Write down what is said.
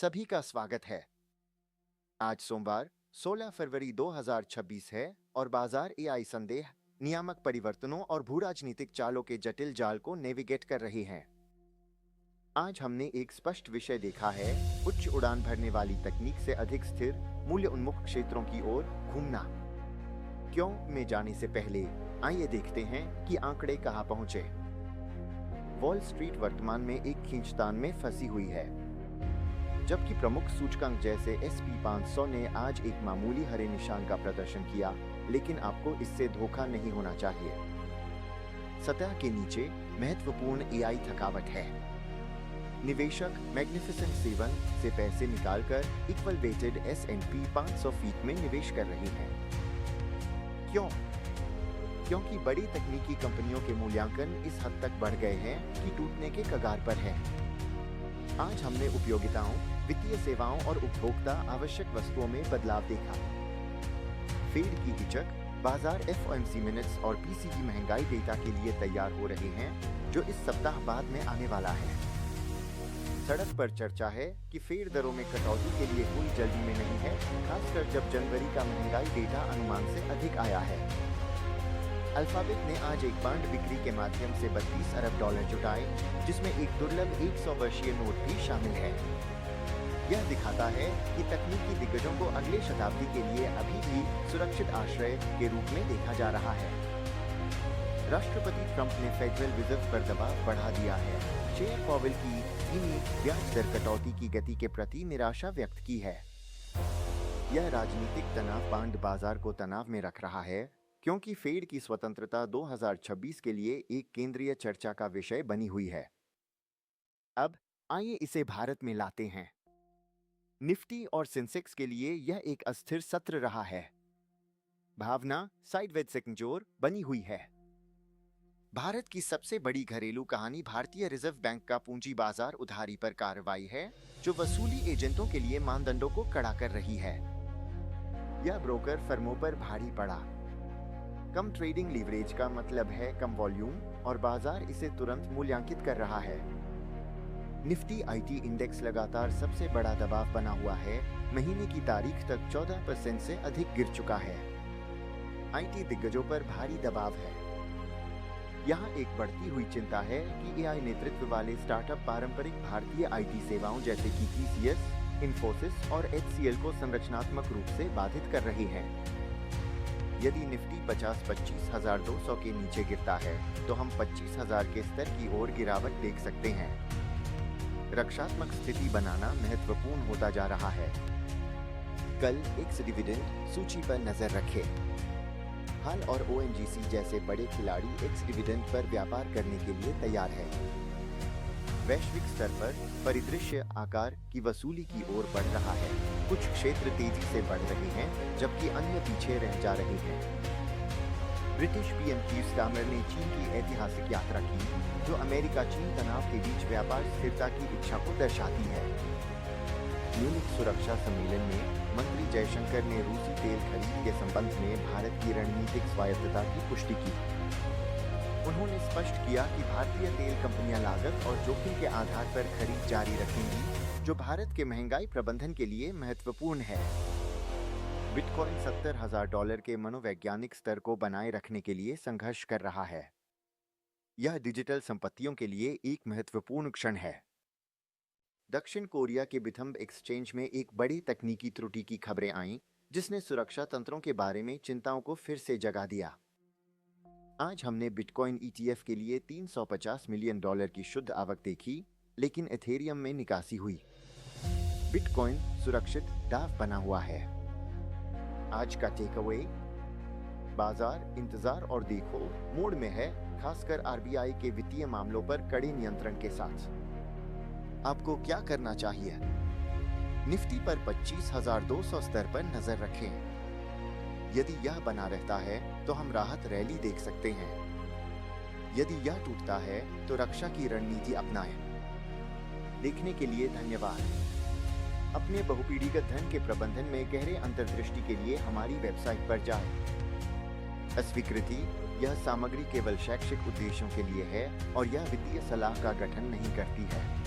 सभी का स्वागत है। आज सोमवार 16 फरवरी 2026 है और बाजार एआई संदेह, नियामक परिवर्तनों और भू-राजनीतिक चालों के जटिल जाल को नेविगेट कर रही हैं। आज हमने एक स्पष्ट विषय देखा है, उच्च उड़ान भरने वाली तकनीक से अधिक स्थिर, मूल्य उन्मुख क्षेत्रों की ओर घूमना। क्यों में जाने से पहले आइए देखते हैं कि आंकड़े कहां पहुंचे। वॉल स्ट्रीट वर्तमान में एक खींचतान में फंसी हुई है। जबकि प्रमुख सूचकांक जैसे S&P 500 ने आज एक मामूली हरे निशान का प्रदर्शन किया, लेकिन आपको इससे धोखा नहीं होना चाहिए। सतह के नीचे महत्वपूर्ण एआई थकावट है। निवेशक मैग्निफिसेंट 7 से पैसे निकालकर इक्वल वेटेड S&P 500 फीट में निवेश कर रही हैं। क्यों? क्योंकि बड़ी तकनीकी कंपनियों के मूल्यांकन इस हद तक बढ़ गए हैं कि टूटने के कगार पर है। आज हमने उपयोगिताओं, वित्तीय सेवाओं और उपभोक्ता आवश्यक वस्तुओं में बदलाव देखा। फेड की हिचक, बाजार FOMC मिनट्स और PCE महंगाई डेटा के लिए तैयार हो रहे हैं, जो इस सप्ताह बाद में आने वाला है। सड़क पर चर्चा है कि फेड दरों में कटौती के लिए कोई जल्दी में नहीं है, खासकर जब जनवरी का महंगाई डेटा अनुमान से अधिक आया है। अल्फाबेट ने आज एक बांड बिक्री के माध्यम से $32 अरब जुटाए, जिसमें एक दुर्लभ 100 वर्षीय नोट भी शामिल है। यह दिखाता है कि तकनीकी दिग्गजों को अगले शताब्दी के लिए अभी भी सुरक्षित आश्रय के रूप में देखा जा रहा है। राष्ट्रपति ट्रंप ने फेडरल रिजर्व पर दबाव बढ़ा दिया है। चेयर पॉवेल की धीमी ब्याज दर कटौती की गति के प्रति निराशा व्यक्त की है। यह राजनीतिक तनाव बांड बाजार को तनाव में रख रहा है, क्योंकि फेड की स्वतंत्रता 2026 के लिए एक केंद्रीय चर्चा का विषय बनी हुई है। अब आइए इसे भारत में लाते हैं। निफ्टी और सेंसेक्स के लिए यह एक अस्थिर सत्र रहा है। भावना साइडवेज से कमजोर बनी हुई है। भारत की सबसे बड़ी घरेलू कहानी भारतीय रिजर्व बैंक का पूंजी बाजार उधारी पर कार्रवाई है, जो वसूली एजेंटों के लिए मानदंडों को कड़ा कर रही है। यह ब्रोकर फर्मों पर भारी पड़ा। कम ट्रेडिंग लीवरेज का मतलब है कम वॉल्यूम, और बाजार इसे तुरंत मूल्यांकित कर रहा है। निफ्टी IT इंडेक्स लगातार सबसे बड़ा दबाव बना हुआ है। महीने की तारीख तक 14% से अधिक गिर चुका है। IT दिग्गजों पर भारी दबाव है। यहाँ एक बढ़ती हुई चिंता है कि AI नेतृत्व वाले स्टार्टअप पारंपरिक भारतीय IT सेवाओं जैसे कि TCS, इन्फोसिस और HCL को संरचनात्मक रूप से बाधित कर रही हैं। यदि निफ्टी 25,200 के नीचे गिरता है, तो हम 25,000 के स्तर की ओर गिरावट देख सकते हैं। रक्षात्मक स्थिति बनाना महत्वपूर्ण होता जा रहा है। कल एक्स डिविडेंड सूची पर नजर रखें। हाल और ONGC जैसे बड़े खिलाड़ी एक्स डिविडेंड पर व्यापार करने के लिए तैयार है। वैश्विक स्तर पर परिदृश्य आकार की वसूली की ओर बढ़ रहा है। कुछ क्षेत्र तेजी से बढ़ रहे हैं, जबकि अन्य पीछे रह जा रहे हैं। ब्रिटिश PM कीर स्टारमर ने चीन की ऐतिहासिक यात्रा की, जो अमेरिका चीन तनाव के बीच व्यापार स्थिरता की इच्छा को दर्शाती है। म्यूनिख सुरक्षा सम्मेलन में मंत्री जयशंकर ने रूसी तेल खरीद के संबंध में भारत की रणनीतिक स्वायत्तता की पुष्टि की। उन्होंने स्पष्ट किया कि भारतीय तेल कंपनियां लागत और जोखिम के आधार पर खरीद जारी रखेंगी, जो भारत के महंगाई प्रबंधन के लिए महत्वपूर्ण है। बिटकॉइन $70,000 के मनोवैज्ञानिक स्तर को बनाए रखने के लिए संघर्ष कर रहा है। यह डिजिटल संपत्तियों के लिए एक महत्वपूर्ण क्षण है। दक्षिण कोरिया के बिथम्ब एक्सचेंज में एक बड़ी तकनीकी त्रुटि की खबरें आईं, जिसने सुरक्षा तंत्रों के बारे में चिंताओं को फिर से जगा दिया। आज हमने बिटकॉइन ETF के लिए $350 मिलियन की शुद्ध आवक देखी, लेकिन एथेरियम में निकासी हुई। बिटकॉइन सुरक्षित दाव बना हुआ है। आज का टेकअवे, बाजार इंतजार और देखो मोड में है, खासकर RBI के वित्तीय मामलों पर कड़े नियंत्रण के साथ। आपको क्या करना चाहिए? निफ्टी पर 25,200 स्तर पर नजर रखें। यदि यह बना रहता है, तो हम राहत रैली देख सकते हैं। यदि यह टूटता है, तो रक्षा की रणनीति अपनाएं। देखने के लिए धन्यवाद। अपने बहुपीढ़ीगत धन के प्रबंधन में गहरे अंतर्दृष्टि के लिए हमारी वेबसाइट पर जाएं। अस्वीकृति, यह सामग्री केवल शैक्षिक उद्देश्यों के लिए है और यह वित्तीय सलाह का गठन नहीं करती है।